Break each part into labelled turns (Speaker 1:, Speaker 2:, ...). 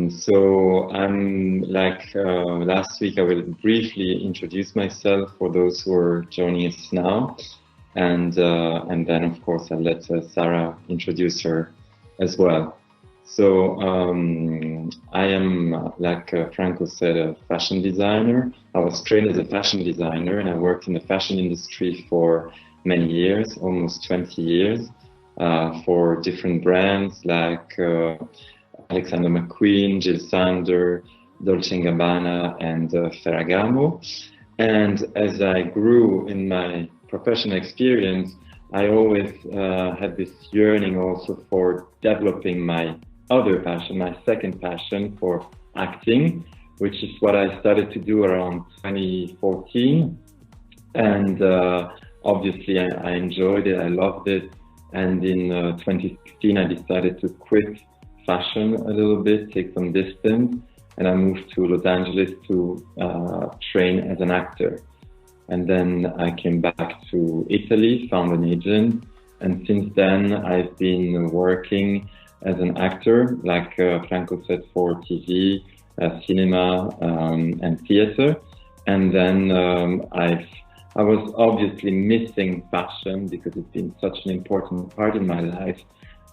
Speaker 1: So I'm last week, I will briefly introduce myself for those who are joining us now. And then, of course, I'll let Sarah introduce her as well. So I am, like Franco said, a fashion designer. I was trained as a fashion designer, and I worked in the fashion industry for many years, almost 20 years, for different brands like Alexander McQueen, Jill Sander, Dolce & Gabbana, and Ferragamo. And as I grew in my professional experience, I always had this yearning also for developing my other passion, my second passion for acting, which is what I started to do around 2014. And obviously I enjoyed it, I loved it. And in 2016, I decided to quit fashion a little bit, take some distance, and I moved to Los Angeles to train as an actor. And then I came back to Italy, found an agent, and since then I've been working as an actor, like Franco said, for TV, cinema, and theater. And then I was obviously missing fashion because it's been such an important part in my life.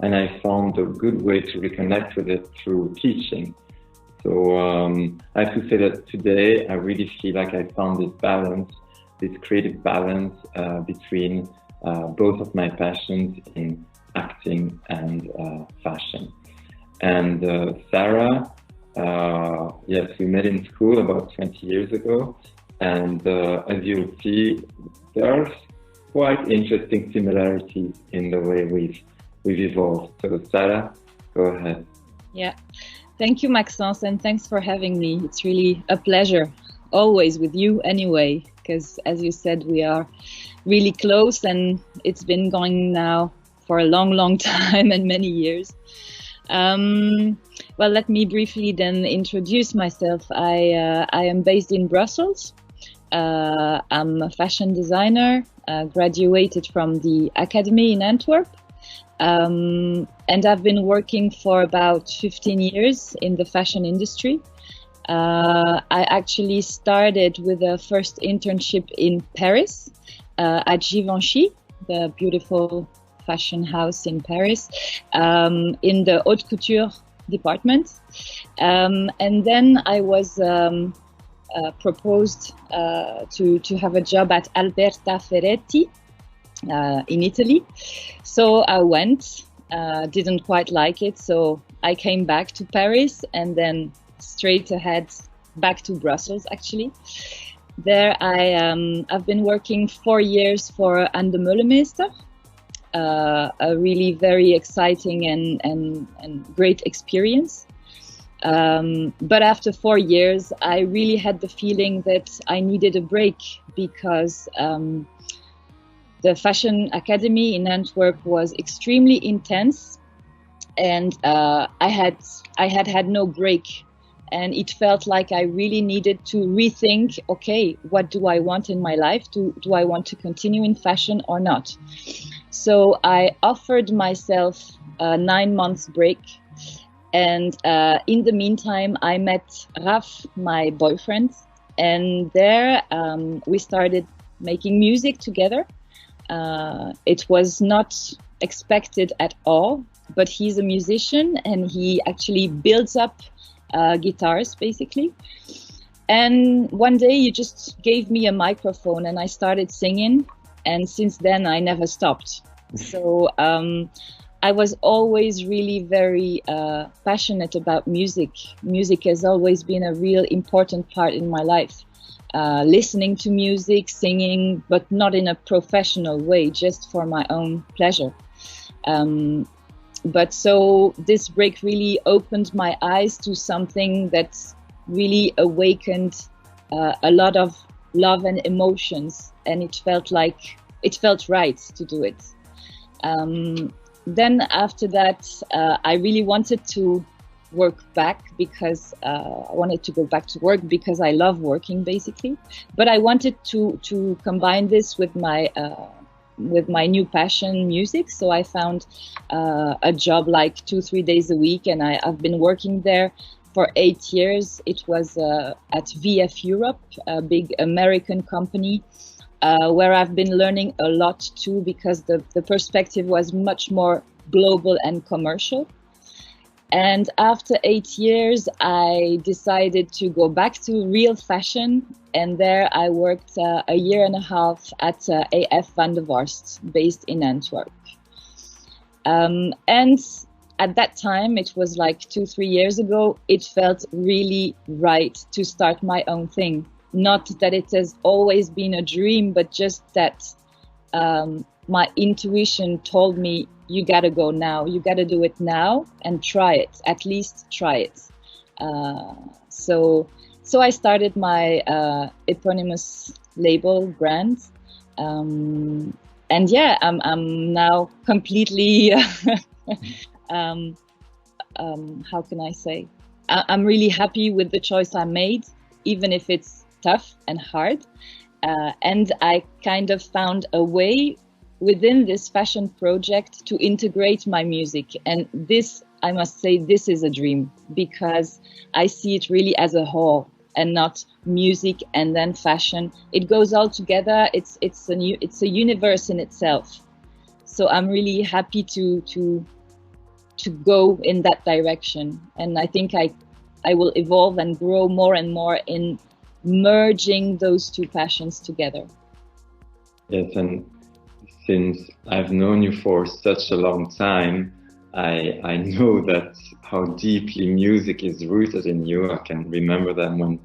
Speaker 1: And I found a good way to reconnect with it through teaching. So I have to say that today I really feel like I found this balance, this creative balance between both of my passions in acting and fashion. And Sarah, yes, we met in school about 20 years ago. And as you'll see, there are quite interesting similarities in the way we've evolved. So Sarah, go ahead.
Speaker 2: Yeah, thank you, Maxence, and thanks for having me. It's really a pleasure, always with you anyway, because as you said, we are really close and it's been going now for a long, long time and many years. Well, let me briefly then introduce myself. I am based in Brussels. I'm a fashion designer, graduated from the academy in Antwerp. And I've been working for about 15 years in the fashion industry. I actually started with a first internship in Paris at Givenchy, the beautiful fashion house in Paris, in the Haute Couture department. And then I was proposed to have a job at Alberta Ferretti in Italy. So I went, didn't quite like it, so I came back to Paris and then straight ahead back to Brussels actually. There I've been working 4 years for Ann Demeulemeester, a really very exciting and great experience. But after 4 years, I really had the feeling that I needed a break because the Fashion Academy in Antwerp was extremely intense, and I had no break, and it felt like I really needed to rethink, okay, what do I want in my life? Do I want to continue in fashion or not? So I offered myself a 9 months break, and in the meantime, I met Raff, my boyfriend, and there we started making music together. It was not expected at all, but he's a musician and he actually builds up guitars basically. And one day he just gave me a microphone and I started singing, and since then I never stopped. So I was always really very passionate about music. Music has always been a real important part in my life. Listening to music, singing, but not in a professional way, just for my own pleasure. But so this break really opened my eyes to something that's really awakened a lot of love and emotions, and it felt right to do it. Then after that, I really wanted to work back because I wanted to go back to work because I love working basically, but I wanted to combine this with my new passion, music. So I found a job like 2-3 days a week, and I've been working there for 8 years. It was at VF Europe, a big American company, where I've been learning a lot too, because the perspective was much more global and commercial. And after 8 years, I decided to go back to real fashion. And there I worked a year and a half at AF van der Vorst, based in Antwerp. And at that time, it was like 2-3 years ago, it felt really right to start my own thing. Not that it has always been a dream, but just that my intuition told me, you gotta go now, you gotta do it now and try it, at least try it. So I started my eponymous label brand. And yeah, I'm now completely, how can I say? I'm really happy with the choice I made, even if it's tough and hard. And I kind of found a way within this fashion project to integrate my music. And this, I must say, this is a dream, because I see it really as a whole and not music and then fashion. It goes all together. It's a universe in itself. So I'm really happy to go in that direction. And I think I will evolve and grow more and more in merging those two passions together.
Speaker 1: Yes, and since I've known you for such a long time, I know that how deeply music is rooted in you. I can remember that when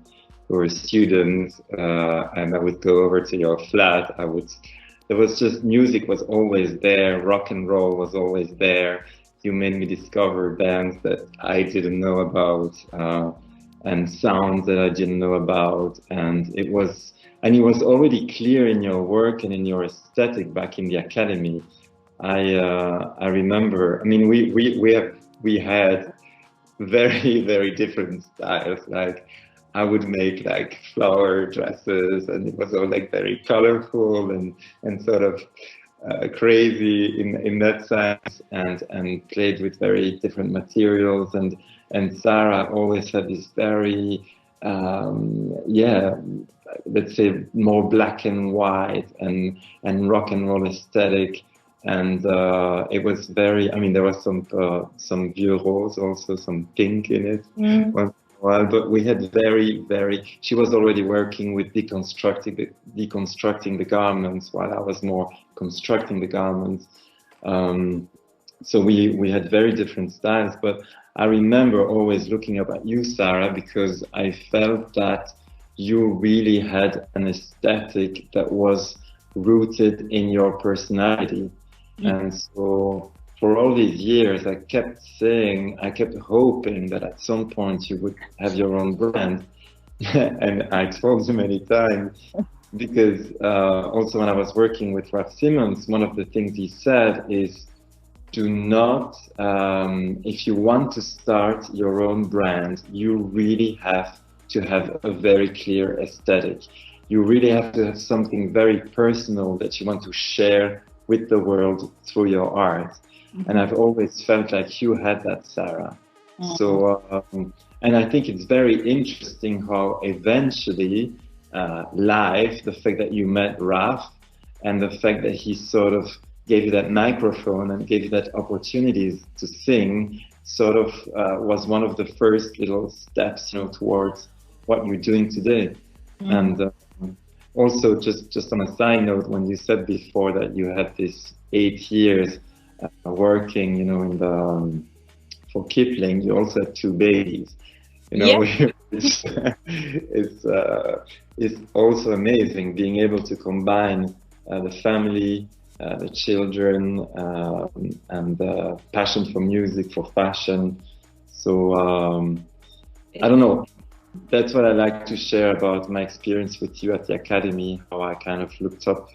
Speaker 1: we were students, and I would go over to your flat. There was just music was always there. Rock and roll was always there. You made me discover bands that I didn't know about, and sounds that I didn't know about, and it was already clear in your work and in your aesthetic back in the academy. I remember. I mean, we had very, very different styles. Like, I would make like flower dresses, and it was all like very colorful and sort of crazy in that sense, and played with very different materials. And Sarah always had this very let's say more black and white and rock and roll aesthetic. And it was very, I mean, there was some vieux rose, also some pink in it. Once in a while, but we had she was already working with deconstructing the garments, while I was more constructing the garments. So we had very different styles, but I remember always looking up at you, Sarah, because I felt that you really had an aesthetic that was rooted in your personality. And so for all these years, I kept hoping that at some point you would have your own brand. And I told you many times, because also when I was working with Raf Simons, one of the things he said is, do not, if you want to start your own brand, you really have to have a very clear aesthetic. You really have to have something very personal that you want to share with the world through your art. And I've always felt like you had that, Sarah. So, and I think it's very interesting how eventually live, the fact that you met Raf and the fact that he sort of gave you that microphone and gave you that opportunities to sing, sort of was one of the first little steps, towards what you're doing today. And also, just on a side note, when you said before that you had this 8 years working, in the for Kipling, you also had 2 babies, which is also amazing, being able to combine the family, the children, and the passion for music, for fashion. So I don't know. That's what I like to share about my experience with you at the academy, how I kind of looked up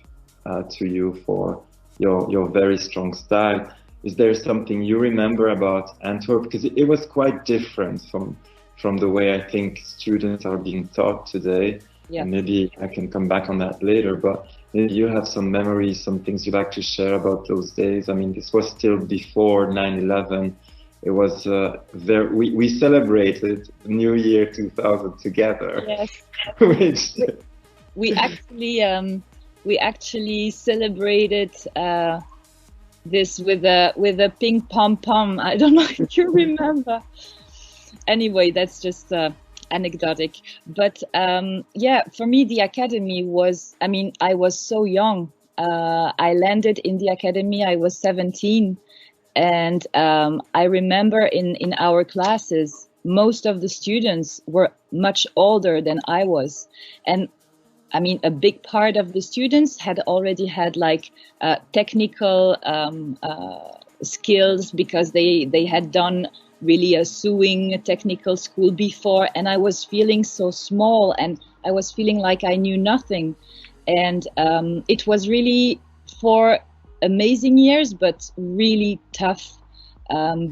Speaker 1: to you for your very strong style. Is there something you remember about Antwerp? Because it was quite different from the way I think students are being taught today. Yeah. And maybe I can come back on that later, but maybe you have some memories, some things you'd like to share about those days. I mean, this was still before 9/11. it was we celebrated New Year 2000 together.
Speaker 2: Yes.
Speaker 1: Which
Speaker 2: we actually celebrated this with a pink pom pom. I don't know if you remember. Anyway, that's just anecdotic. But yeah, for me, the academy was, I mean, I was so young. I landed in the academy, I was 17. And I remember in our classes, most of the students were much older than I was. And I mean, a big part of the students had already had like technical skills because they had done really a sewing technical school before. And I was feeling so small and I was feeling like I knew nothing. And it was really 4 amazing years, but really tough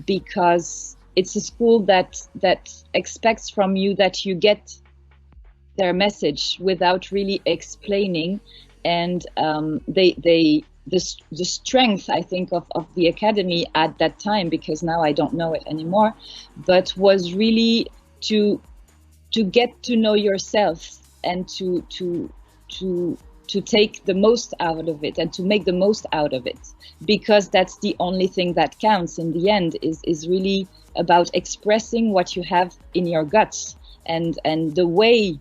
Speaker 2: because it's a school that expects from you that you get their message without really explaining. And the strength, I think, of the academy at that time, because now I don't know it anymore, but was really to get to know yourself and to take the most out of it and to make the most out of it, because that's the only thing that counts in the end, is really about expressing what you have in your guts. And the way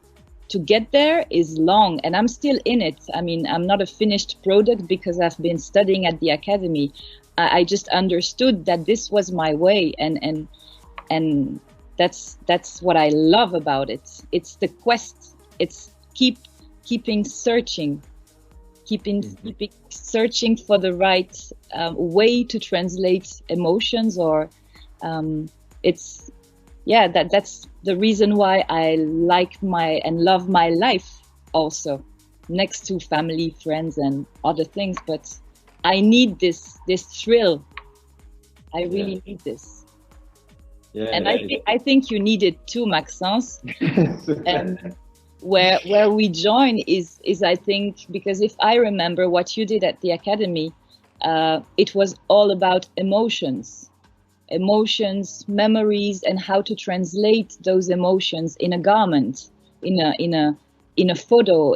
Speaker 2: to get there is long, and I'm still in it. I mean, I'm not a finished product because I've been studying at the academy. I just understood that this was my way, and that's what I love about it. It's the quest. It's keeping searching searching for the right way to translate emotions, or it's that's the reason why I like and love my life also, next to family, friends and other things. But I need this thrill. I really need this.
Speaker 1: Yeah,
Speaker 2: and I think you need it too, Maxence. And where we join is I think, because if I remember what you did at the academy, it was all about emotions, memories, and how to translate those emotions in a garment, in a photo,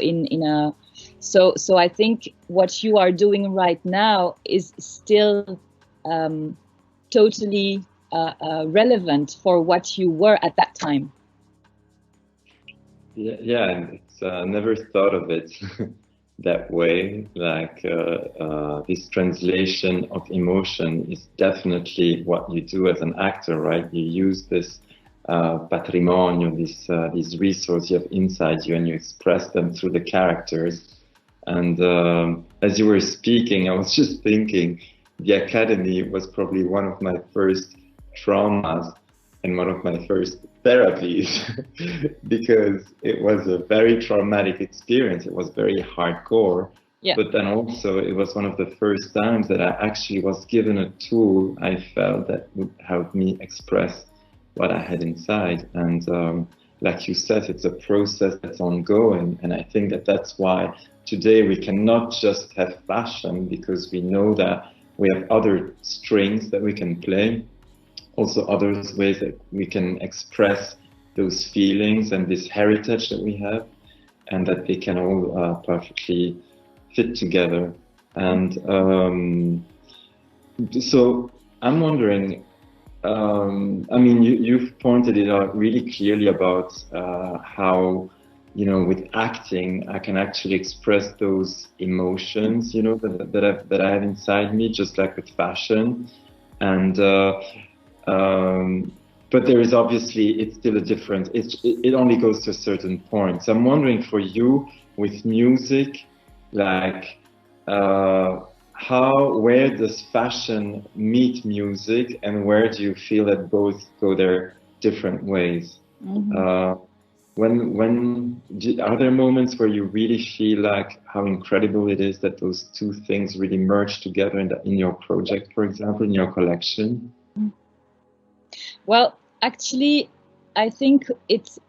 Speaker 2: so I think what you are doing right now is still totally relevant for what you were at that time.
Speaker 1: Yeah, it's never thought of it that way. Like this translation of emotion is definitely what you do as an actor, right? You use this patrimonio, this resource you have inside you, and you express them through the characters. And as you were speaking, I was just thinking, the academy was probably one of my first traumas and one of my first therapies because it was a very traumatic experience. It was very hardcore.
Speaker 2: Yeah.
Speaker 1: But then also it was one of the first times that I actually was given a tool I felt that would help me express what I had inside. And like you said, it's a process that's ongoing. And I think that that's why today we cannot just have fashion, because we know that we have other strings that we can play, also other ways that we can express those feelings and this heritage that we have, and that they can all perfectly fit together. And so I'm wondering, I mean, you've pointed it out really clearly about how, you know, with acting, I can actually express those emotions, you know, that I have inside me, just like with fashion. And but there is obviously, it's still a difference. It only goes to a certain point. So I'm wondering for you with music, like where does fashion meet music, and where do you feel that both go their different ways? Mm-hmm. Are there moments where you really feel like how incredible it is that those two things really merge together in your project, for example, in your collection?
Speaker 2: Well, actually, I think it's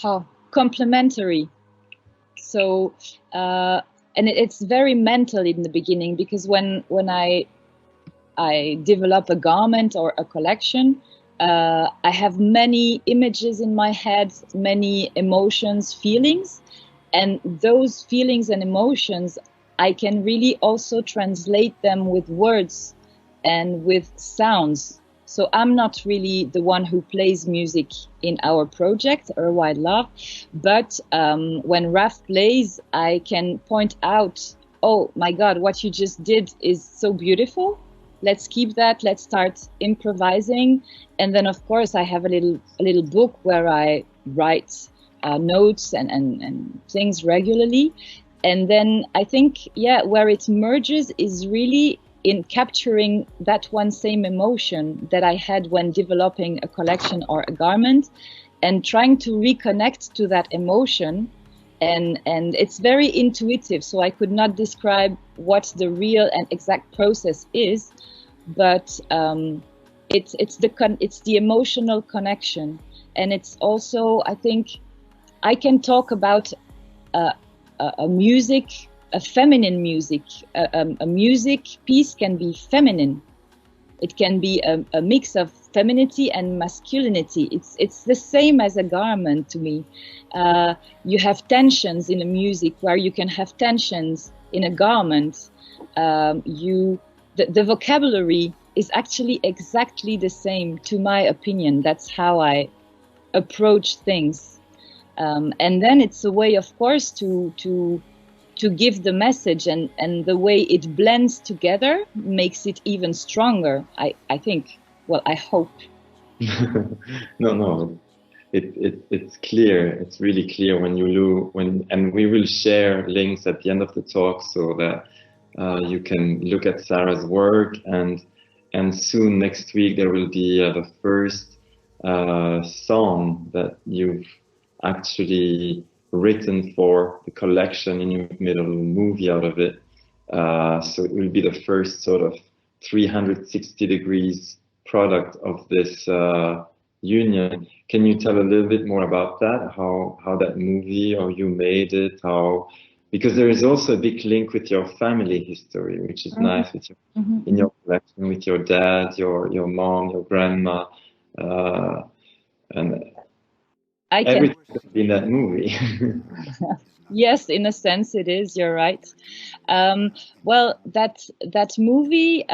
Speaker 2: how complementary. So, and it's very mental in the beginning, because when I I develop a garment or a collection, I have many images in my head, many emotions, feelings, and those feelings and emotions, I can really also translate them with words and with sounds. So I'm not really the one who plays music in our project, Erwild Love, but when Raf plays, I can point out, oh my God, what you just did is so beautiful. Let's keep that. Let's start improvising. And then, of course, I have a little book where I write notes and things regularly. And then I think, where it merges is really in capturing that one same emotion that I had when developing a collection or a garment, and trying to reconnect to that emotion. And it's very intuitive, so I could not describe what the real and exact process is, but it's the emotional connection. And it's also, I think, I can talk about a music, a feminine music. A music piece can be feminine. It can be a mix of femininity and masculinity. It's the same as a garment to me. You have tensions in a music where you can have tensions in a garment. The vocabulary is actually exactly the same, to my opinion. That's how I approach things. And then it's a way, of course, to give the message, and the way it blends together makes it even stronger, I think. Well, I hope.
Speaker 1: No, it's clear. It's really clear and we will share links at the end of the talk so that you can look at Sarah's work, and soon next week there will be the first song that you've actually written for the collection, and you made a little movie out of it. So it will be the first sort of 360 degrees product of this union. Can you tell a little bit more about that? How that movie, or you made it? Because there is also a big link with your family history, which is nice with in your collection, with your dad, your mom, your grandma, and everything in that movie.
Speaker 2: Yes, in a sense it is, you're right. Well, that movie,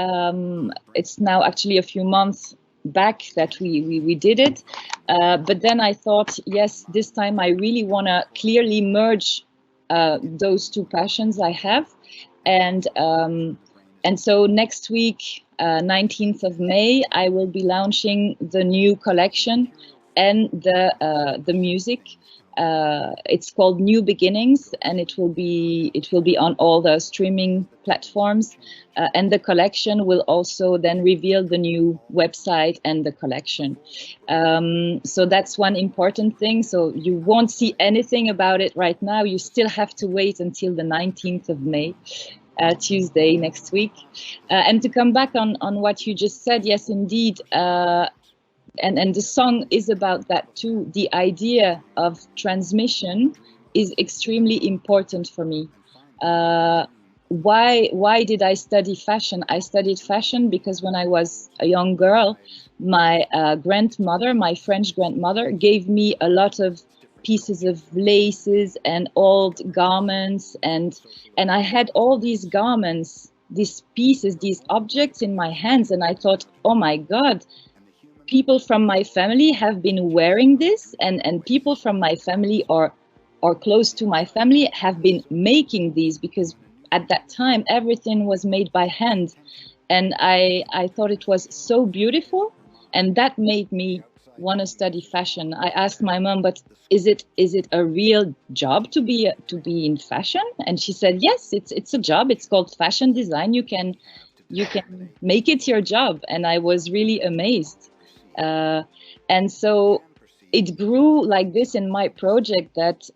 Speaker 2: it's now actually a few months back that we did it. But then I thought, yes, this time I really want to clearly merge those two passions I have. And so next week, 19th of May, I will be launching the new collection and the music. It's called New Beginnings, and it will be on all the streaming platforms. And the collection will also then reveal the new website and the collection. So that's one important thing. So you won't see anything about it right now. You still have to wait until the 19th of May. Tuesday next week. And to come back on what you just said, yes, indeed. And the song is about that too. The idea of transmission is extremely important for me. Why did I study fashion? I studied fashion because when I was a young girl, my grandmother, my French grandmother, gave me a lot of pieces of laces and old garments, and I had all these garments, these pieces, these objects in my hands, and I thought, oh my God, people from my family have been wearing this, and people from my family or close to my family have been making these, because at that time everything was made by hand, and I thought it was so beautiful, and that made me want to study fashion. I asked my mom, but is it a real job to be in fashion? And she said, yes, it's a job. It's called fashion design. You can make it your job. And I was really amazed. And so it grew like this in my project, that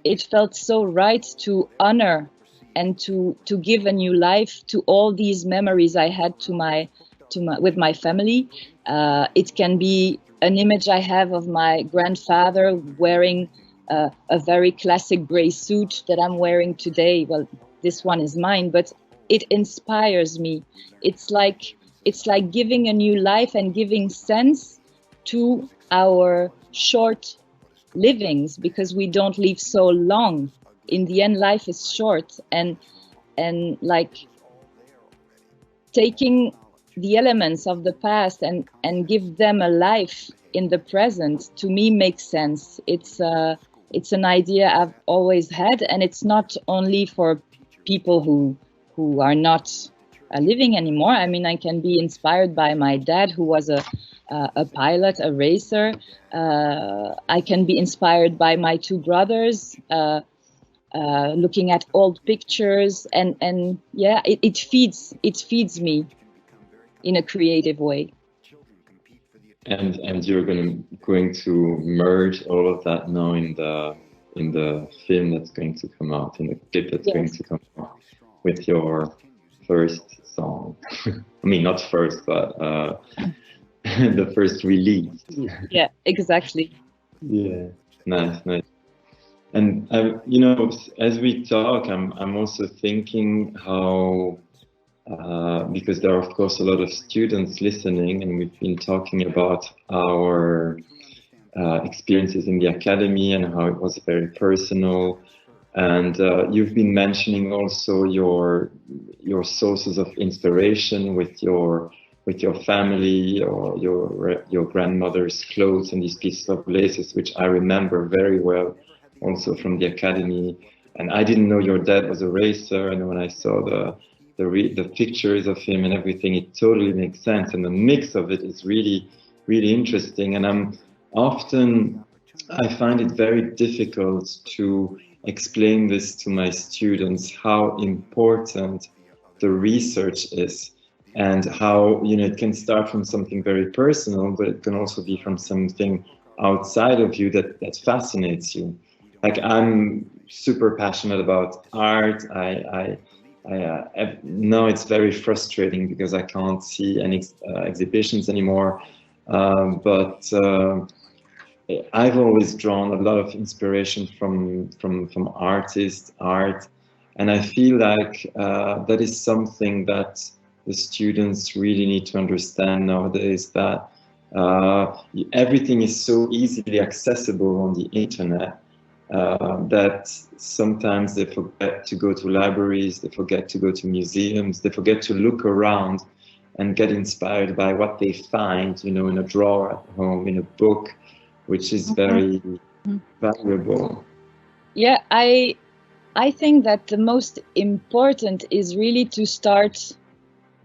Speaker 2: it felt so right to honor and to give a new life to all these memories I had with my family. It can be an image I have of my grandfather wearing a very classic gray suit that I'm wearing today. Well, this one is mine, but it inspires me. It's like giving a new life and giving sense to our short livings, because we don't live so long. In the end, life is short, and like taking the elements of the past and give them a life in the present, to me makes sense. It's an idea I've always had, and it's not only for people who are not living anymore. I mean, I can be inspired by my dad, who was a pilot, a racer. I can be inspired by my two brothers, looking at old pictures, and yeah, it feeds me in a creative way.
Speaker 1: And you're going to merge all of that now in the film that's going to come out, in the clip that's going to come out with your first song. I mean, not first, but the first release.
Speaker 2: Yeah, exactly.
Speaker 1: Yeah, nice. And you know, as we talk, I'm also thinking how. Because there are, of course, a lot of students listening, and we've been talking about our experiences in the academy and how it was very personal. And you've been mentioning also your sources of inspiration with your family, or your grandmother's clothes and these pieces of laces, which I remember very well, also from the academy. And I didn't know your dad was a racer, and when I saw the pictures of him and everything, it totally makes sense, and the mix of it is really, really interesting. And I find it very difficult to explain this to my students, how important the research is, and how, you know, it can start from something very personal, but it can also be from something outside of you that fascinates you. Like, I'm super passionate about art. Now it's very frustrating because I can't see any exhibitions anymore. But I've always drawn a lot of inspiration from artists, art, and I feel like that is something that the students really need to understand nowadays, that everything is so easily accessible on the internet. That sometimes they forget to go to libraries, they forget to go to museums, they forget to look around and get inspired by what they find, you know, in a drawer at home, in a book, which is very valuable.
Speaker 2: Yeah, I think that the most important is really to start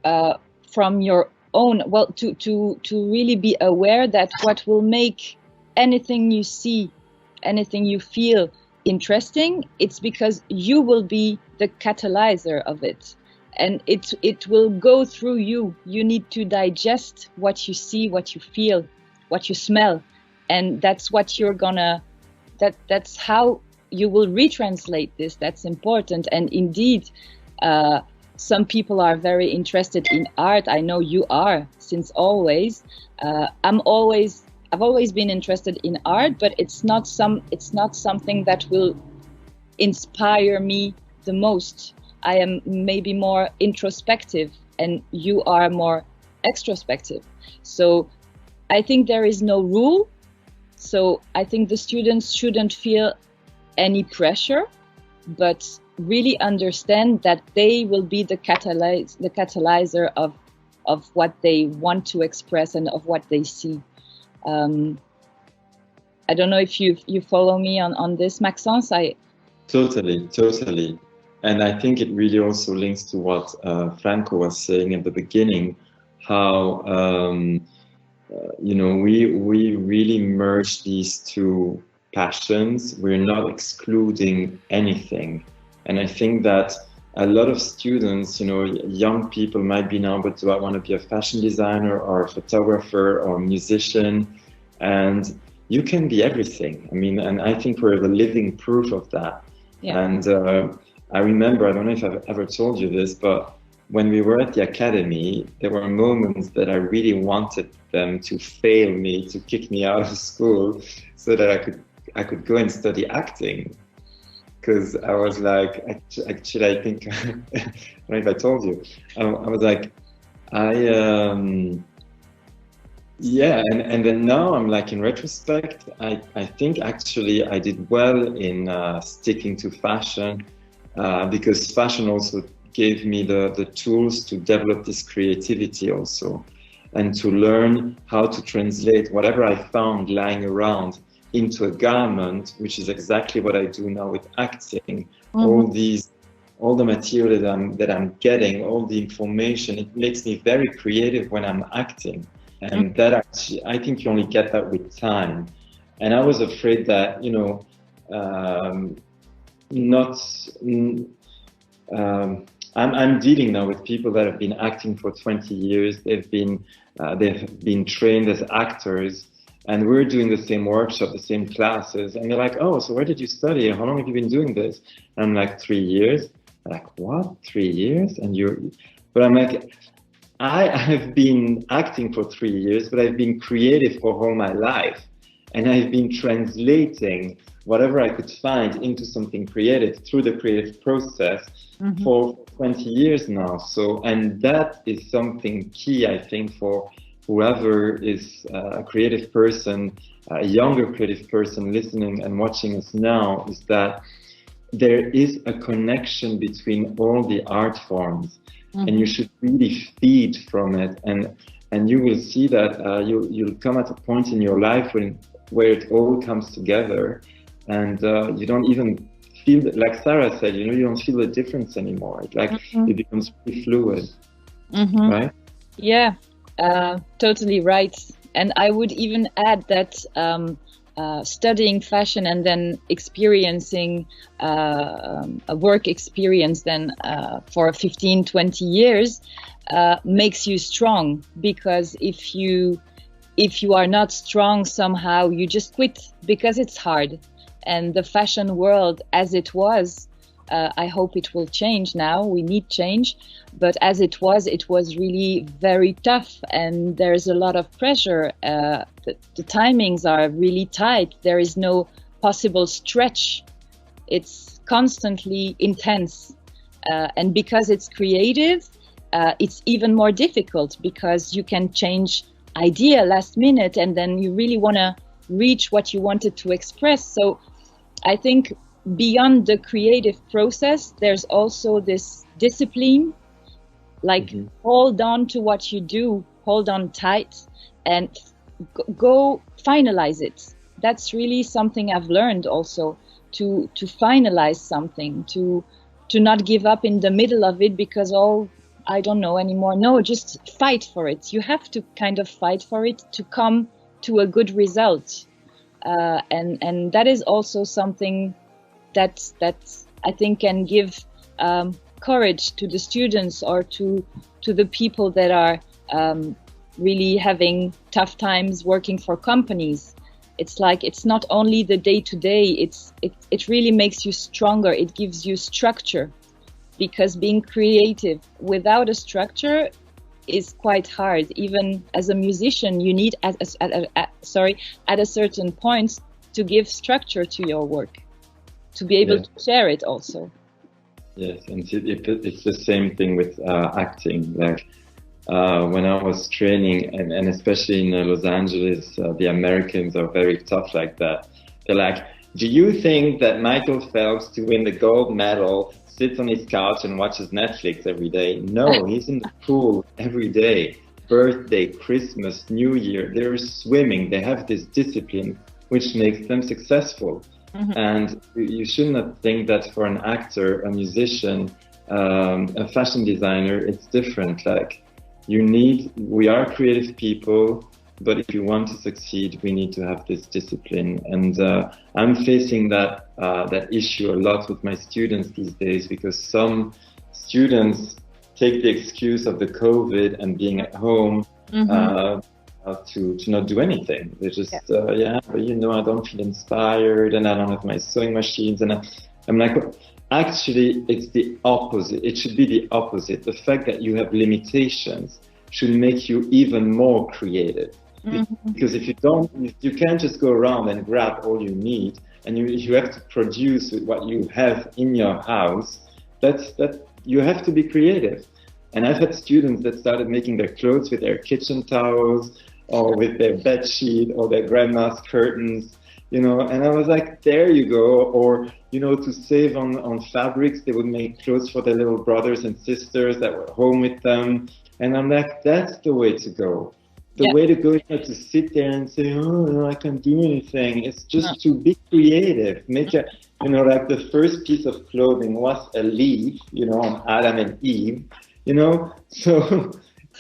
Speaker 2: from your own, well, to really be aware that what will make anything you see, anything you feel interesting, it's because you will be the catalyzer of it, and it will go through you. You need to digest what you see, what you feel, what you smell, and that's what you're gonna, that's how you will retranslate this. That's important. And indeed, some people are very interested in art. I know you are, since always. I've always been interested in art, but it's not something that will inspire me the most. I am maybe more introspective, and you are more extrospective. So I think there is no rule. So I think the students shouldn't feel any pressure, but really understand that they will be the catalyzer of what they want to express and of what they see. I don't know if you follow me on this, Maxence.
Speaker 1: Totally. And I think it really also links to what Franco was saying at the beginning, how you know, we really merge these two passions. We're not excluding anything. And I think that a lot of students, you know, young people might be now, but do I want to be a fashion designer or a photographer or a musician? And you can be everything. I mean, and I think we're the living proof of that. Yeah. And I remember, I don't know if I've ever told you this, but when we were at the academy, there were moments that I really wanted them to fail me, to kick me out of school, so that I could go and study acting. because I was like, actually, I think, I don't know if I told you, I was like, yeah, and then now I'm like, in retrospect, I think actually I did well in sticking to fashion, because fashion also gave me the tools to develop this creativity also, and to learn how to translate whatever I found lying around into a garment, which is exactly what I do now with acting. All the material that I'm getting, all the information, it makes me very creative when I'm acting. And that actually, I think you only get that with time. And I was afraid that, you know, I'm dealing now with people that have been acting for 20 years. They've been trained as actors, and we're doing the same workshop, the same classes. And they're like, "Oh, so where did you study? How long have you been doing this?" And I'm like, 3 years. They're like, "What? 3 years?" But I'm like, I've been acting for 3 years, but I've been creative for all my life. And I've been translating whatever I could find into something creative through the creative process for 20 years now. So, and that is something key, I think, for whoever is a creative person, a younger creative person listening and watching us now, is that there is a connection between all the art forms. And you should really feed from it, and you will see that you'll come at a point in your life where it all comes together, and you don't even feel that, like Sarah said, you know, you don't feel the difference anymore. It becomes pretty fluid, right?
Speaker 2: Yeah, totally right. And I would even add that studying fashion and then experiencing a work experience then for 15, 20 years makes you strong, because if you are not strong somehow, you just quit because it's hard. And the fashion world as it was, I hope it will change now. We need change. But as it was really very tough, and there's a lot of pressure. The timings are really tight. There is no possible stretch. It's constantly intense. And because it's creative, it's even more difficult, because you can change idea last minute, and then you really want to reach what you wanted to express. So I think beyond the creative process, there's also this discipline, like hold on to what you do, hold on tight, and go finalize it. That's really something I've learned also, to finalize something, to not give up in the middle of it because, oh, I don't know anymore. No, just fight for it. You have to kind of fight for it to come to a good result. And that is also something that I think can give courage to the students, or to the people that are really having tough times working for companies. It's like, it's not only the day-to-day, it really makes you stronger. It gives you structure, because being creative without a structure is quite hard. Even as a musician, you need at a certain point to give structure to your work, to be able to share it also.
Speaker 1: Yes, and it's the same thing with acting. Like when I was training, and especially in Los Angeles, the Americans are very tough like that. They're like, do you think that Michael Phelps, to win the gold medal, sits on his couch and watches Netflix every day? No, he's in the pool every day. Birthday, Christmas, New Year, they're swimming. They have this discipline which makes them successful. And you should not think that for an actor, a musician, a fashion designer, it's different. Like, we are creative people, but if you want to succeed, we need to have this discipline. And I'm facing that issue a lot with my students these days, because some students take the excuse of the COVID and being at home to not do anything. They just, but you know, I don't feel inspired, and I don't have my sewing machines. And I'm like, actually, it's the opposite. It should be the opposite. The fact that you have limitations should make you even more creative. Because if you don't, you can't just go around and grab all you need. and you have to produce with what you have in your house, that you have to be creative. And I've had students that started making their clothes with their kitchen towels or with their bed sheet or their grandma's curtains, you know, and I was like, there you go. Or, you know, to save on fabrics, they would make clothes for their little brothers and sisters that were home with them. And I'm like, that's the way to go. The way to go is not to sit there and say, oh, no, I can't do anything. It's just to be creative. Make a, you know, like the first piece of clothing was a leaf, you know, on Adam and Eve, you know. So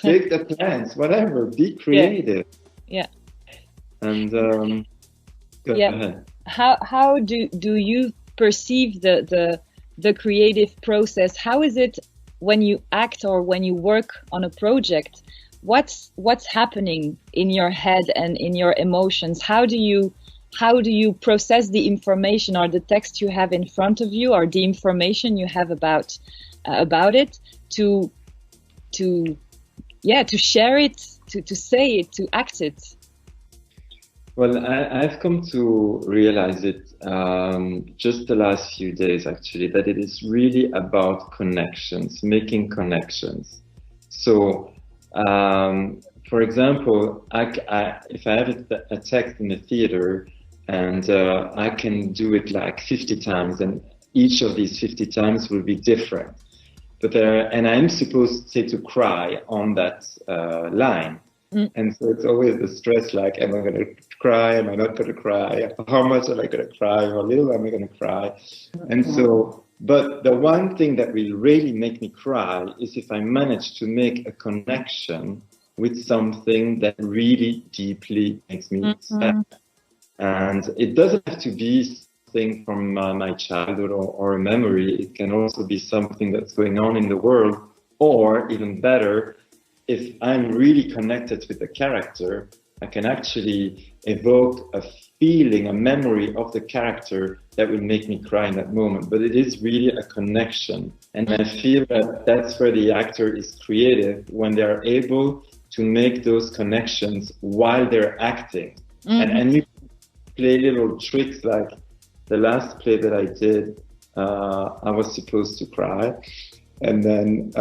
Speaker 1: take the plants, whatever, be creative.
Speaker 2: Yeah.
Speaker 1: And go ahead.
Speaker 2: How do you perceive the creative process? How is it when you act or when you work on a project? What's happening in your head and in your emotions? How do you process the information or the text you have in front of you or the information you have about it to share it, to say it, to act it?
Speaker 1: Well, I've come to realize it just the last few days, actually, that it is really about connections, making connections. So, for example, if I have a text in the theater and I can do it like 50 times, and each of these 50 times will be different. But and I'm supposed, say, to cry on that line. And so it's always the stress, like, am I going to cry? Am I not going to cry? How much am I going to cry? How little am I going to cry? And so, but the one thing that will really make me cry is if I manage to make a connection with something that really deeply makes me sad. And it doesn't have to be something from my childhood or a memory. It can also be something that's going on in the world, or even better, if I'm really connected with the character, I can actually evoke a feeling, a memory of the character that will make me cry in that moment. But it is really a connection. And I feel that that's where the actor is creative, when they are able to make those connections while they're acting. And you play little tricks, like the last play that I did, I was supposed to cry. And then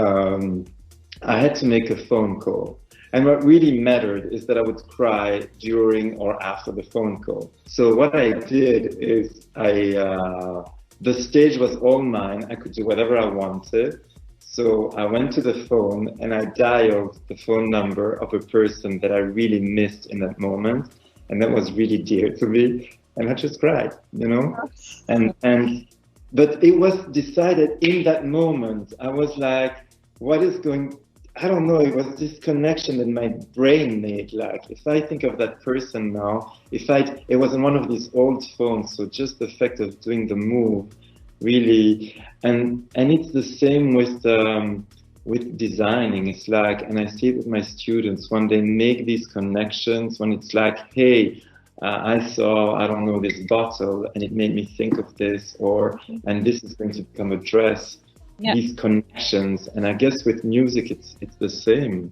Speaker 1: I had to make a phone call. And what really mattered is that I would cry during or after the phone call. So what I did is the stage was all mine. I could do whatever I wanted. So I went to the phone and I dialed the phone number of a person that I really missed in that moment. And that was really dear to me. And I just cried, you know? But it was decided in that moment. I was like, what is going, I don't know, it was this connection that my brain made. Like, if I think of that person now, it was on one of these old phones, so just the fact of doing the move, really, and it's the same with designing. It's like, and I see it with my students, when they make these connections, when it's like, hey, I saw, I don't know, this bottle, and it made me think of this, and this is going to become a dress. Yeah. These connections, and I guess with music it's the same,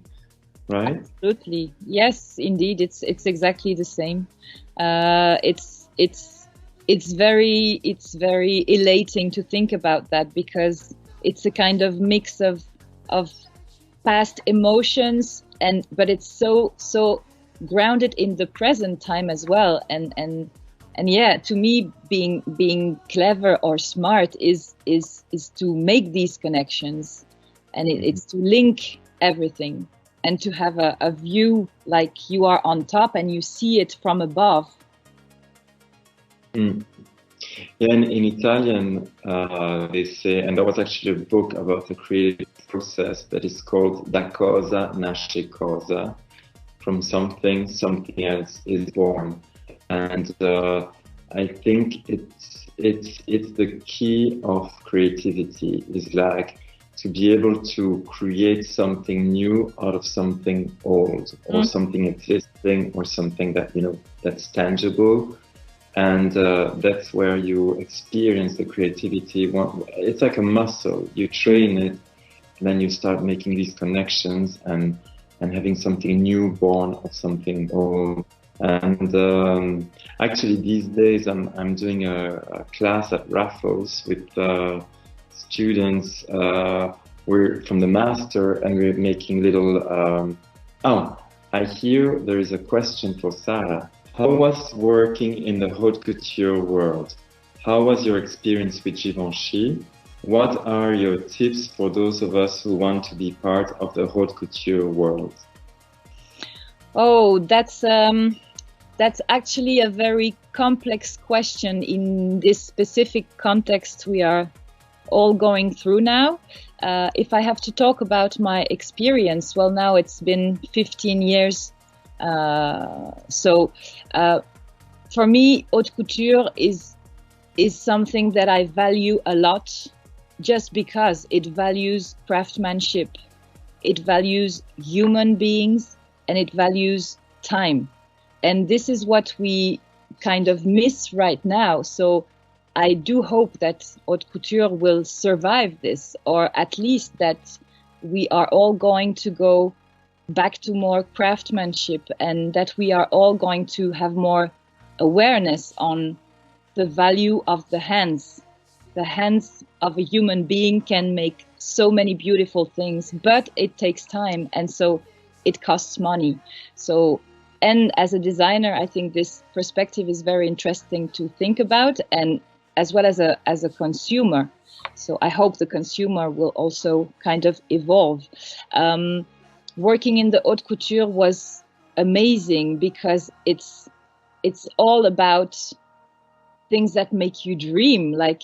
Speaker 1: right?
Speaker 2: Absolutely, yes, indeed, it's exactly the same. It's very elating to think about that, because it's a kind of mix of past emotions, but it's so grounded in the present time as well, and yeah, to me, being clever or smart is to make these connections, and it's to link everything, and to have a view like you are on top and you see it from above.
Speaker 1: Yeah, in Italian, they say, and there was actually a book about the creative process that is called "Da cosa nasce cosa," from something else is born. And I think it's the key of creativity, is like to be able to create something new out of something old, or something existing, or something that, you know, that's tangible. And that's where you experience the creativity. It's like a muscle. You train it, and then you start making these connections and having something new born of something old. And actually, these days I'm doing a class at Raffles with students. We're from the master, and we're making little. Oh, I hear there is a question for Sarah. How was working in the haute couture world? How was your experience with Givenchy? What are your tips for those of us who want to be part of the haute couture world?
Speaker 2: Oh, that's actually a very complex question in this specific context we are all going through now. If I have to talk about my experience, well, now it's been 15 years. So for me, haute couture is something that I value a lot, just because it values craftsmanship, it values human beings, and it values time. And this is what we kind of miss right now. So I do hope that haute couture will survive this, or at least that we are all going to go back to more craftsmanship, and that we are all going to have more awareness on the value of the hands. The hands of a human being can make so many beautiful things, but it takes time, and so it costs money. So, and as a designer, I think this perspective is very interesting to think about, and as well as a consumer. So I hope the consumer will also kind of evolve. Working in the haute couture was amazing because it's all about things that make you dream. Like,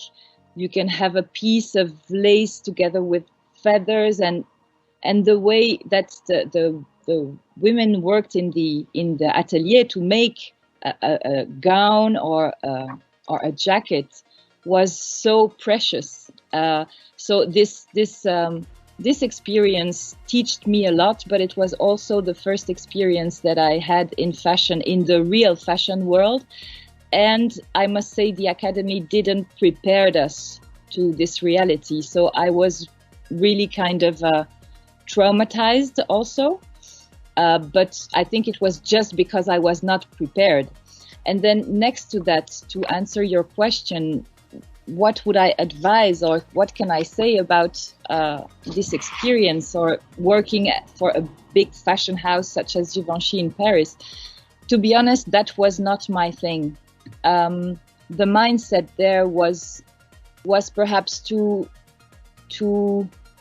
Speaker 2: you can have a piece of lace together with feathers, and the way that the women worked in the atelier to make a gown or a jacket was so precious. So this experience taught me a lot, but it was also the first experience that I had in fashion, in the real fashion world. And I must say the academy didn't prepare us to this reality. So I was really kind of traumatized also. But I think it was just because I was not prepared. And then next to that, to answer your question, what would I advise, or what can I say about this experience, or working for a big fashion house such as Givenchy in Paris? To be honest, that was not my thing. The mindset there was perhaps too,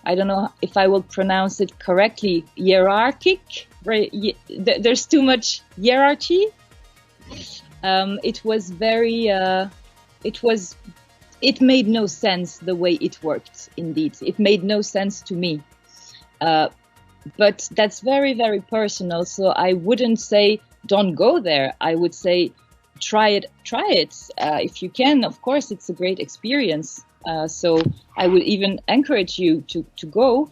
Speaker 2: I don't know if I will pronounce it correctly, hierarchic. Right? There's too much hierarchy. It was very, it made no sense the way it worked, indeed. It made no sense to me. But that's very, very personal. So I wouldn't say don't go there. I would say try it. If you can, of course, it's a great experience. So I would even encourage you to go.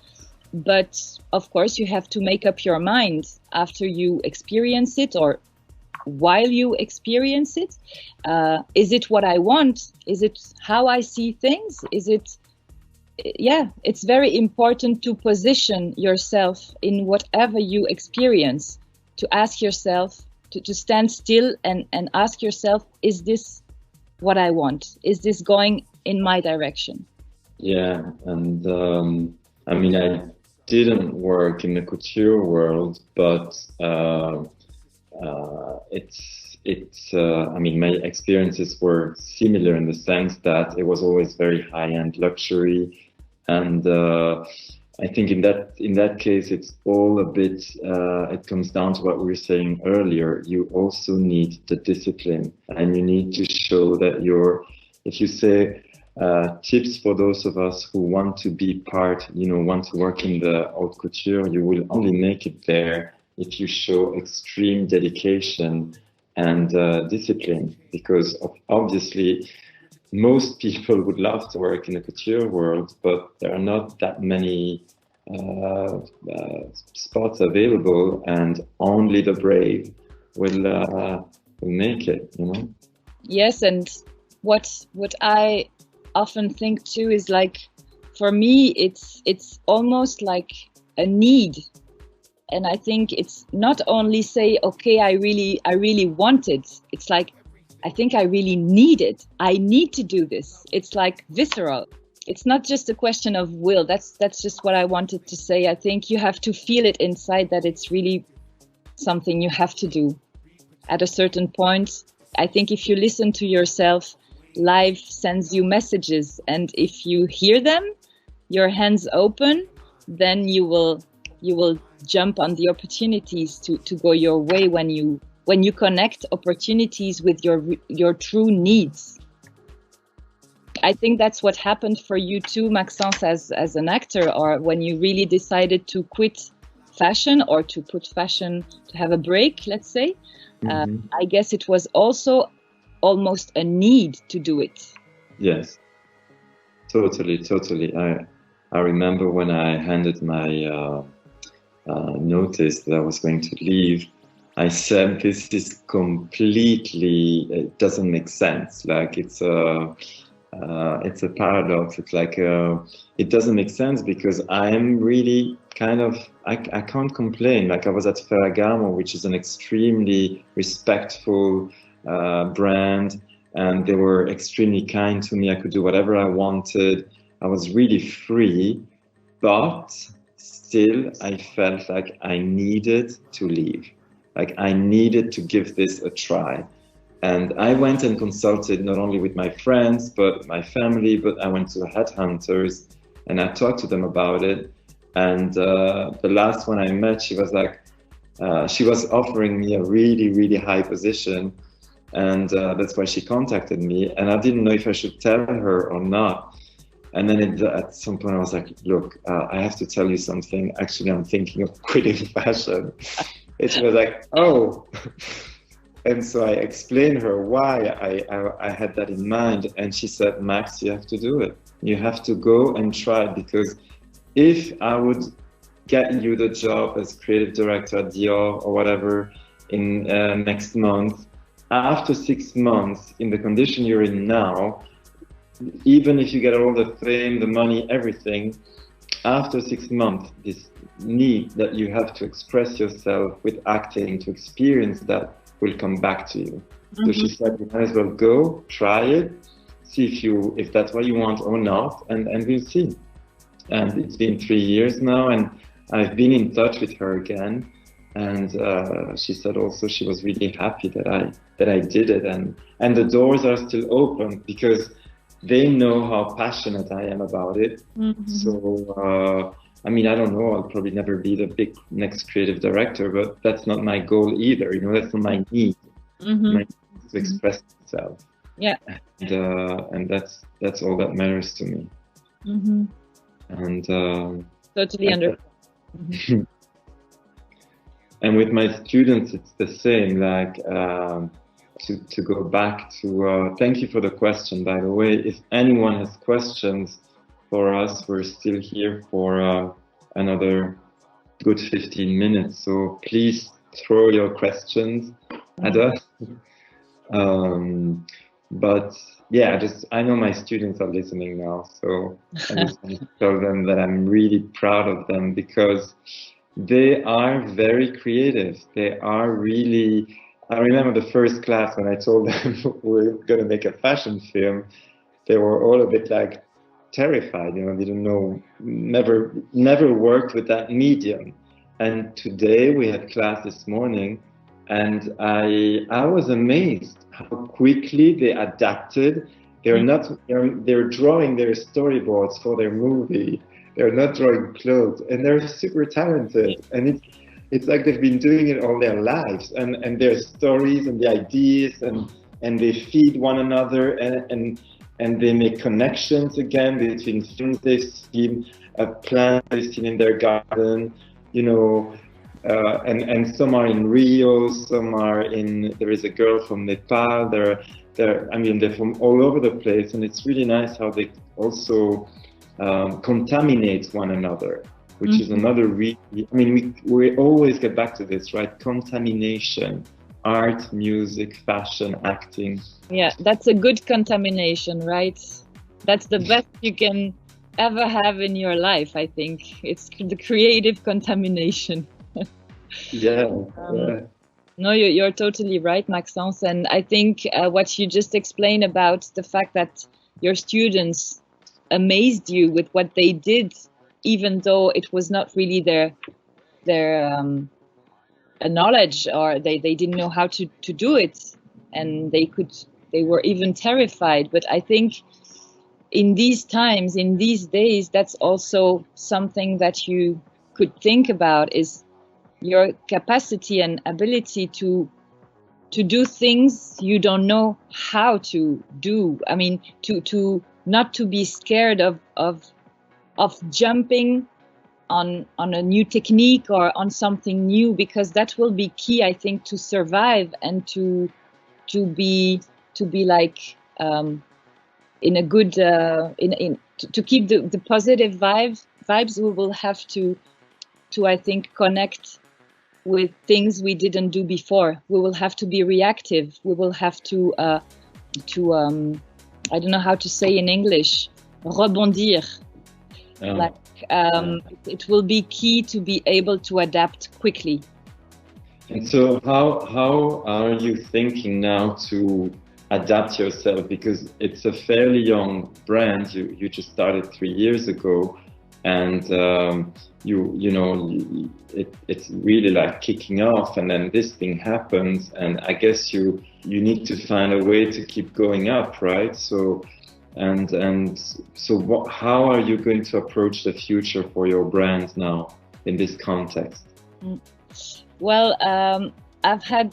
Speaker 2: But of course, you have to make up your mind after you experience it, or while you experience it. Is it what I want? Is it how I see things? Is it, yeah, it's very important to position yourself in whatever you experience, to ask yourself, to stand still and ask yourself, is this what I want? Is this going in my direction?
Speaker 1: Yeah, and I mean, I didn't work in the couture world, but I mean, my experiences were similar in the sense that it was always very high-end luxury, and I think in that case, it's all a bit. It comes down to what we were saying earlier. You also need the discipline, and you need to show that if you say tips for those of us who want to be part, want to work in the haute couture, you will only make it there if you show extreme dedication and discipline, because obviously most people would love to work in the couture world, but there are not that many spots available, and only the brave will make it,
Speaker 2: Yes, and what I often think too is, like, for me, it's almost like a need. And I think it's not only say, okay, I really want it. It's like, I think I really need it. I need to do this. It's like visceral. It's not just a question of will. That's just what I wanted to say. I think you have to feel it inside that it's really something you have to do. At a certain point, I think if you listen to yourself, life sends you messages. And if you hear them, your hands open, then you will jump on the opportunities to go your way when you connect opportunities with your true needs. I think that's what happened for you too, Maxence, as an actor, or when you really decided to quit fashion or to put fashion, to have a break, let's say. I guess it was also almost a need to do it.
Speaker 1: Yes, totally. I remember when I handed my notice that I was going to leave, I said, this is completely, it doesn't make sense. Like it's a paradox. It's like, it doesn't make sense because I am really kind of, I can't complain. Like I was at Ferragamo, which is an extremely respectful brand, and they were extremely kind to me. I could do whatever I wanted. I was really free, but still I felt like I needed to leave. Like I needed to give this a try. And I went and consulted not only with my friends, but my family, but I went to headhunters and I talked to them about it. And the last one I met, she was like, she was offering me a really, really high position. And that's why she contacted me. And I didn't know if I should tell her or not. And then at some point I was like, look, I have to tell you something. Actually, I'm thinking of quitting fashion. And she was like, oh. And so I explained her why I had that in mind. And she said, Max, you have to do it. You have to go and try it, because if I would get you the job as creative director at Dior or whatever in next month, after 6 months, in the condition you're in now, even if you get all the fame, the money, everything, after 6 months, this need that you have to express yourself with acting, to experience that, will come back to you. So she said, you might as well go, try it, see if that's what you want or not, and we'll see. And it's been 3 years now, and I've been in touch with her again. And she said also she was really happy that I did it, and the doors are still open because they know how passionate I am about it. So I mean, I don't know, I'll probably never be the big next creative director, but that's not my goal either. You know, that's not my need. My need is to express myself.
Speaker 2: Yeah.
Speaker 1: And that's all that matters to me. And
Speaker 2: totally understand.
Speaker 1: And with my students, it's the same. Like to go back to. Thank you for the question, by the way. If anyone has questions for us, we're still here for another good 15 minutes. So please throw your questions at us. But yeah, I know my students are listening now, so I just want to tell them that I'm really proud of them, because they are very creative. They are really, I remember the first class when I told them we're going to make a fashion film, they were all a bit like terrified, you know, they didn't know, never worked with that medium. And today we had class this morning, and I was amazed how quickly they adapted. They're drawing their storyboards for their movie. They're not drawing clothes, and they're super talented. And it's like they've been doing it all their lives, and their stories and the ideas, and they feed one another, and they make connections again between things they've seen, plants they've seen in their garden, you know, and some are in Rio, some are there is a girl from Nepal, they're from all over the place, and it's really nice how they also contaminate one another, which is another really, I mean, we always get back to this, right? Contamination, art, music, fashion, acting.
Speaker 2: Yeah, that's a good contamination, right? That's the best you can ever have in your life, I think. It's the creative contamination.
Speaker 1: Yeah,
Speaker 2: Um,
Speaker 1: yeah.
Speaker 2: no, you're totally right, Maxence. And I think what you just explained about the fact that your students amazed you with what they did, even though it was not really their knowledge, or they didn't know how to do it, and they were even terrified. But I think in these times, in these days, that's also something that you could think about, is your capacity and ability to do things you don't know how to do. I mean, to not to be scared of jumping on a new technique or on something new, because that will be key, I think, to survive and to be like in a good to keep the positive vibes. We will have to I think connect with things we didn't do before. We will have to be reactive. We will have to I don't know how to say in English, rebondir. Like it will be key to be able to adapt quickly.
Speaker 1: And so how are you thinking now to adapt yourself? Because it's a fairly young brand. You just started 3 years ago, and it's really like kicking off, and then this thing happens, and I guess you need to find a way to keep going up, right? So how are you going to approach the future for your brand now in this context?
Speaker 2: Well, I've had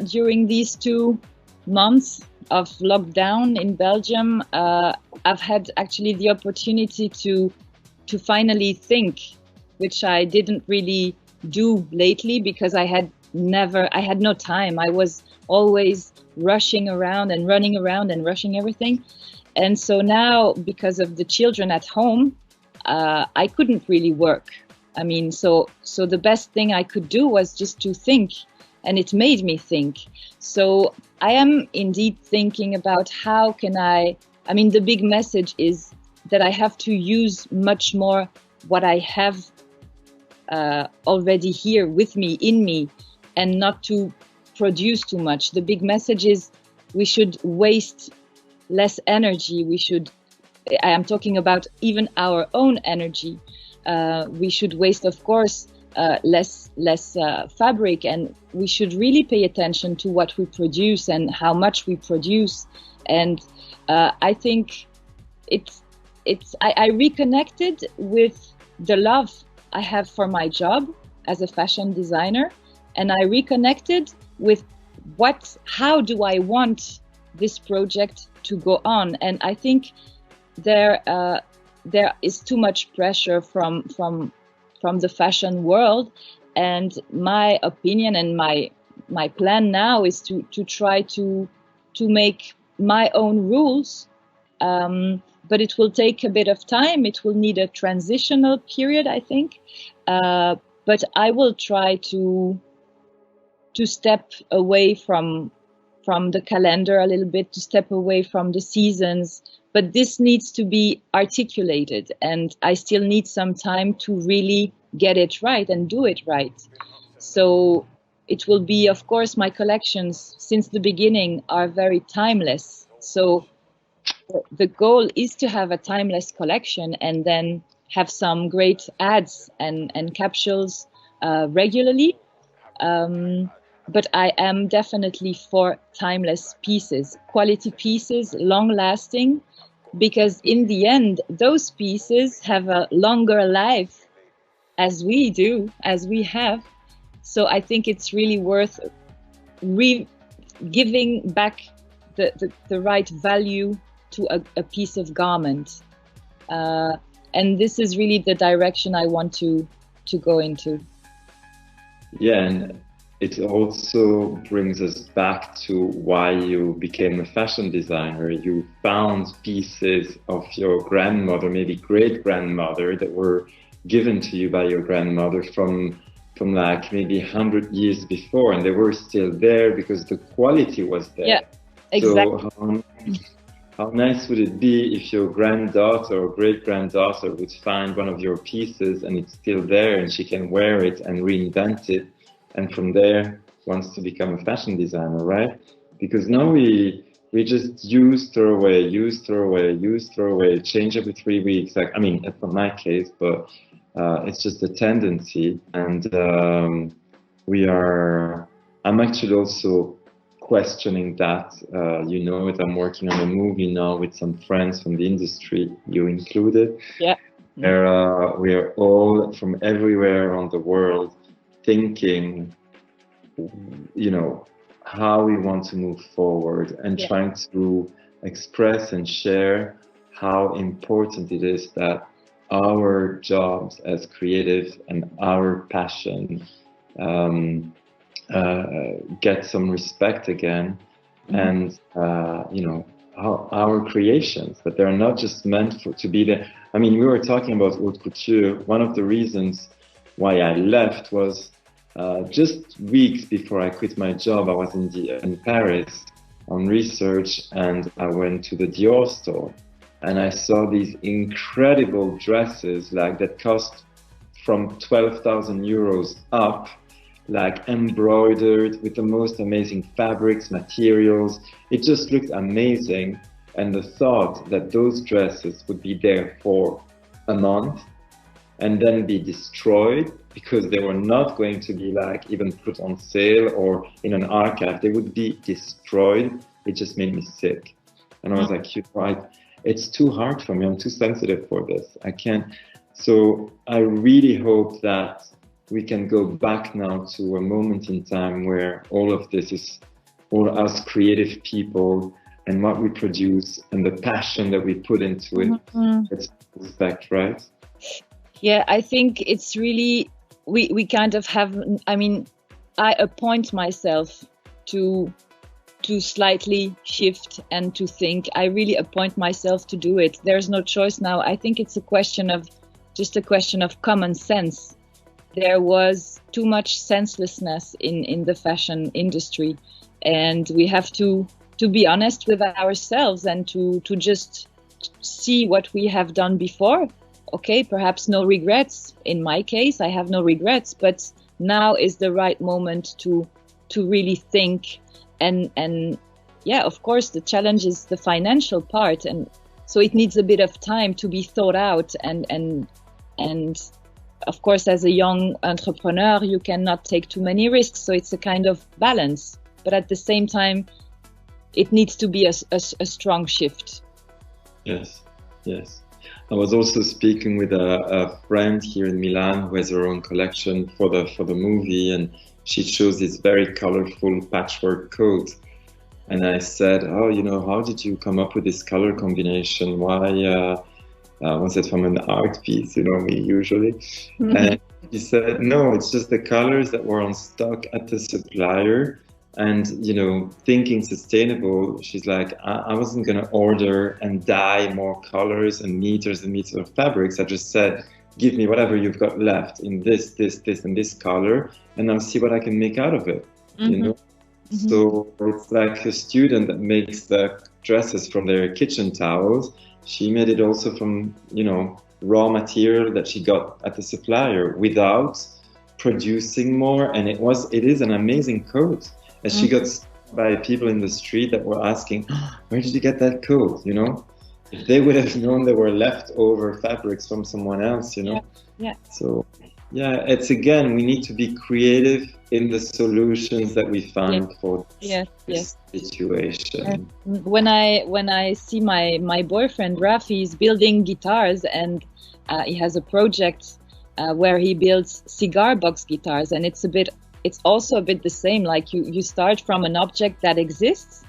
Speaker 2: during these 2 months of lockdown in Belgium, I've had actually the opportunity to finally think, which I didn't really do lately, because I had no time. I was always rushing around and running around and rushing everything. And so now, because of the children at home, I couldn't really work. I mean, so the best thing I could do was just to think, and it made me think. So I am indeed thinking about how can I mean, the big message is that I have to use much more what I have already here with me, in me, and not to produce too much. The big message is we should waste less energy. I am talking about even our own energy. We should waste, of course, less fabric, and we should really pay attention to what we produce and how much we produce. And I think I reconnected with the love I have for my job as a fashion designer, and I reconnected with how do I want this project to go on. And I think there is too much pressure from the fashion world, and my opinion and my plan now is to try to make my own rules, but it will take a bit of time. It will need a transitional period, I think, but I will try to step away from the calendar a little bit, to step away from the seasons. But this needs to be articulated, and I still need some time to really get it right and do it right. So it will be, of course, my collections since the beginning are very timeless. So the goal is to have a timeless collection and then have some great ads and capsules regularly. But I am definitely for timeless pieces, quality pieces, long lasting, because in the end, those pieces have a longer life as we have. So I think it's really worth giving back the right value to a piece of garment. And this is really the direction I want to go into.
Speaker 1: Yeah, and it also brings us back to why you became a fashion designer. You found pieces of your grandmother, maybe great-grandmother, that were given to you by your grandmother from like maybe 100 years before, and they were still there because the quality was there.
Speaker 2: Yeah, exactly.
Speaker 1: So how nice would it be if your granddaughter or great-granddaughter would find one of your pieces and it's still there and she can wear it and reinvent it and from there wants to become a fashion designer, right? Because now we just use, throw away, change every 3 weeks. Like, I mean, that's not my case, but it's just a tendency. And I'm actually also questioning that. You know it, I'm working on a movie now with some friends from the industry, you included.
Speaker 2: Yeah.
Speaker 1: Where we are all from everywhere around the world thinking, you know, how we want to move forward and trying to express and share how important it is that our jobs as creative and our passion get some respect again, and you know, how our creations, that they're not just meant to be there. I mean, we were talking about haute couture. One of the reasons why I left was just weeks before I quit my job, I was in Paris on research, and I went to the Dior store, and I saw these incredible dresses like that cost from 12,000 euros up, like embroidered with the most amazing fabrics, materials. It just looked amazing. And the thought that those dresses would be there for a month and then be destroyed because they were not going to be like even put on sale or in an archive, they would be destroyed. It just made me sick. And I was like, you're right, it's too hard for me. I'm too sensitive for this. I can't. So I really hope that we can go back now to a moment in time where all of this is all us creative people and what we produce and the passion that we put into it. It's respect, right?
Speaker 2: Yeah, I think it's really, we kind of have, I mean, I appoint myself to slightly shift and to think. I really appoint myself to do it. There's no choice now. I think it's just a question of common sense. There was too much senselessness in the fashion industry, and we have to be honest with ourselves and to just see what we have done before. Okay, perhaps no regrets. In my case, I have no regrets, but now is the right moment to really think. And yeah, of course, the challenge is the financial part, and so it needs a bit of time to be thought out. And of course, as a young entrepreneur, you cannot take too many risks. So it's a kind of balance, but at the same time, it needs to be a strong shift.
Speaker 1: Yes, yes. I was also speaking with a friend here in Milan who has her own collection for the movie, and she chose this very colorful patchwork coat. And I said, oh, you know, how did you come up with this color combination? Why was it from an art piece, you know, me usually? And she said, no, it's just the colors that were on stock at the supplier. And, you know, thinking sustainable, she's like, I wasn't going to order and dye more colors and meters and meters of fabrics. I just said, give me whatever you've got left in this, and this color, and I'll see what I can make out of it, you know? So it's like a student that makes the dresses from their kitchen towels. She made it also from, you know, raw material that she got at the supplier without producing more. And it is an amazing coat. And she got stopped by people in the street that were asking, oh, where did you get that coat? You know, if they would have known there were leftover fabrics from someone else, you know.
Speaker 2: Yeah.
Speaker 1: So, yeah, it's again, we need to be creative in the solutions that we find for this situation.
Speaker 2: When I see my boyfriend Rafi is building guitars, and he has a project where he builds cigar box guitars, and it's also a bit the same. Like you start from an object that exists,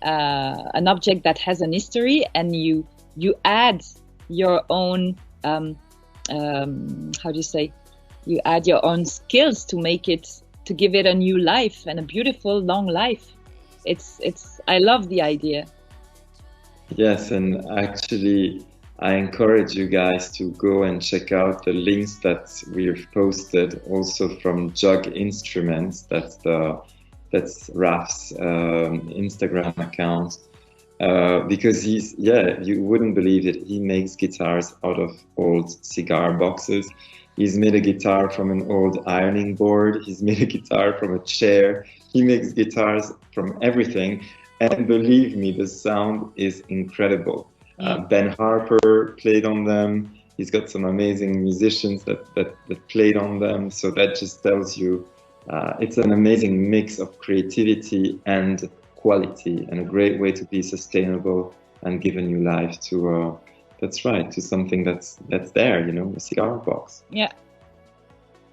Speaker 2: an object that has an history, and you add your own you add your own skills to make it, to give it a new life and a beautiful long life. I love the idea.
Speaker 1: Yes, and actually I encourage you guys to go and check out the links that we've posted also from Jug Instruments. That's Raf's Instagram account. Because you wouldn't believe it. He makes guitars out of old cigar boxes. He's made a guitar from an old ironing board. He's made a guitar from a chair. He makes guitars from everything. And believe me, the sound is incredible. Ben Harper played on them. He's got some amazing musicians that played on them. So that just tells you it's an amazing mix of creativity and quality, and a great way to be sustainable and give a new life to that's right, to something that's there, you know, a cigar box.
Speaker 2: Yeah.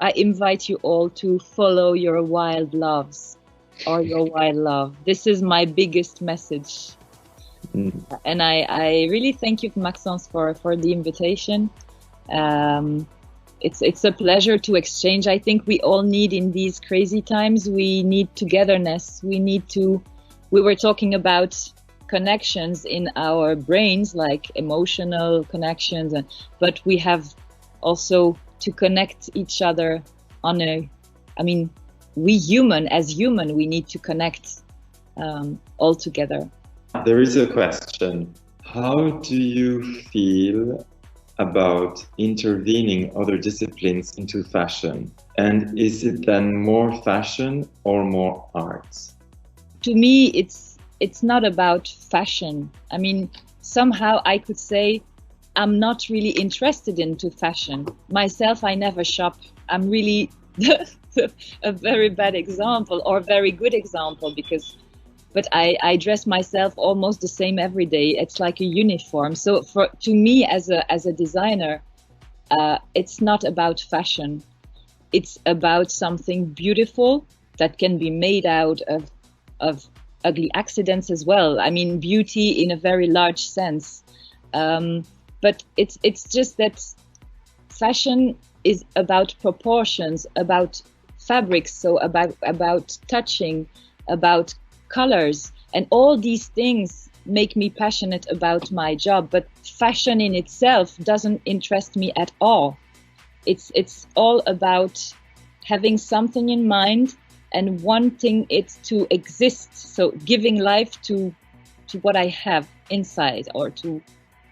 Speaker 2: I invite you all to follow your wild loves or your wild love. This is my biggest message. And I really thank you, Maxence, for the invitation. It's a pleasure to exchange. I think we all need, in these crazy times, we need togetherness. We were talking about connections in our brains, like emotional connections, but we have also to connect each other we human, we need to connect all together.
Speaker 1: There is a question. How do you feel about intervening other disciplines into fashion? And is it then more fashion or more arts?
Speaker 2: To me, it's not about fashion. I mean, somehow I could say I'm not really interested into fashion. Myself, I never shop. I'm really a very bad example, or very good example, but I dress myself almost the same every day. It's like a uniform. So to me, as a designer, it's not about fashion. It's about something beautiful that can be made out of ugly accidents as well. I mean, beauty in a very large sense. But it's just that fashion is about proportions, about fabrics, so about touching, about colors, and all these things make me passionate about my job. But fashion in itself doesn't interest me at all. It's all about having something in mind and wanting it to exist, so giving life to what I have inside, or to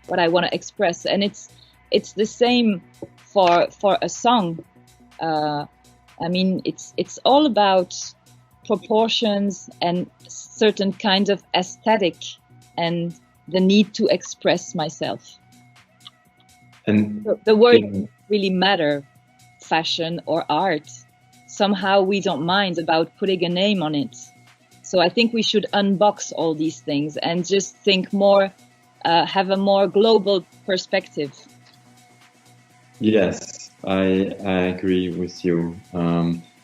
Speaker 2: what I want to express. And it's the same for a song. I mean, it's all about proportions and certain kind of aesthetic and the need to express myself. And so the word doesn't really matter, fashion or art. Somehow we don't mind about putting a name on it. So I think we should unbox all these things and just think more, have a more global perspective.
Speaker 1: Yes, I agree with you.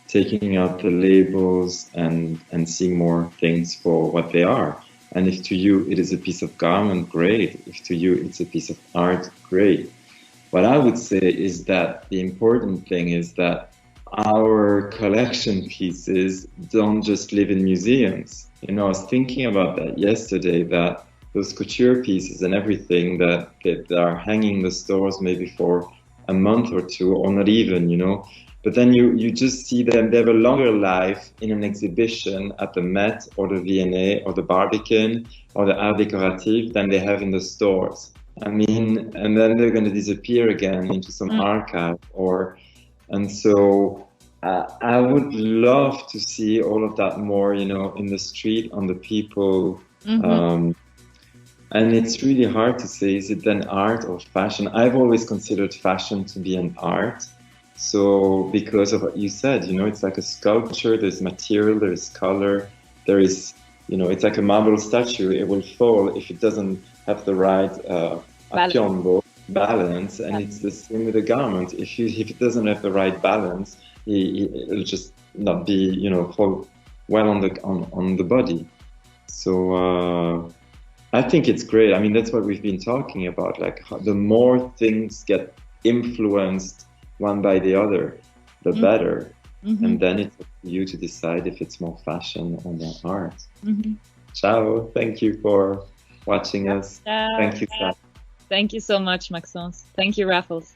Speaker 1: Taking out the labels and seeing more things for what they are. And if to you it is a piece of garment, great. If to you it's a piece of art, great. What I would say is that the important thing is that our collection pieces don't just live in museums. You know, I was thinking about that yesterday, that those couture pieces and everything that are hanging in the stores maybe for a month or two, or not even, you know, but then you just see them, they have a longer life in an exhibition at the Met or the V&A or the Barbican or the Art Décoratif than they have in the stores. I mean, and then they're going to disappear again into some archive, and so I would love to see all of that more, you know, in the street, on the people. And it's really hard to say, is it then art or fashion? I've always considered fashion to be an art. So because of what you said, you know, it's like a sculpture, there's material, there's color, there is, you know, it's like a marble statue. It will fall if it doesn't have the right balance. And it's the same with a garment. If it doesn't have the right balance, it'll just not be, you know, fall well on the body. So I think it's great. I mean, that's what we've been talking about. Like, the more things get influenced one by the other, the better. And then it's up to you to decide if it's more fashion or more art. Ciao. Thank you for watching us.
Speaker 2: Ciao.
Speaker 1: Thank you, Sarah.
Speaker 2: Thank you so much, Maxence. Thank you, Raffles.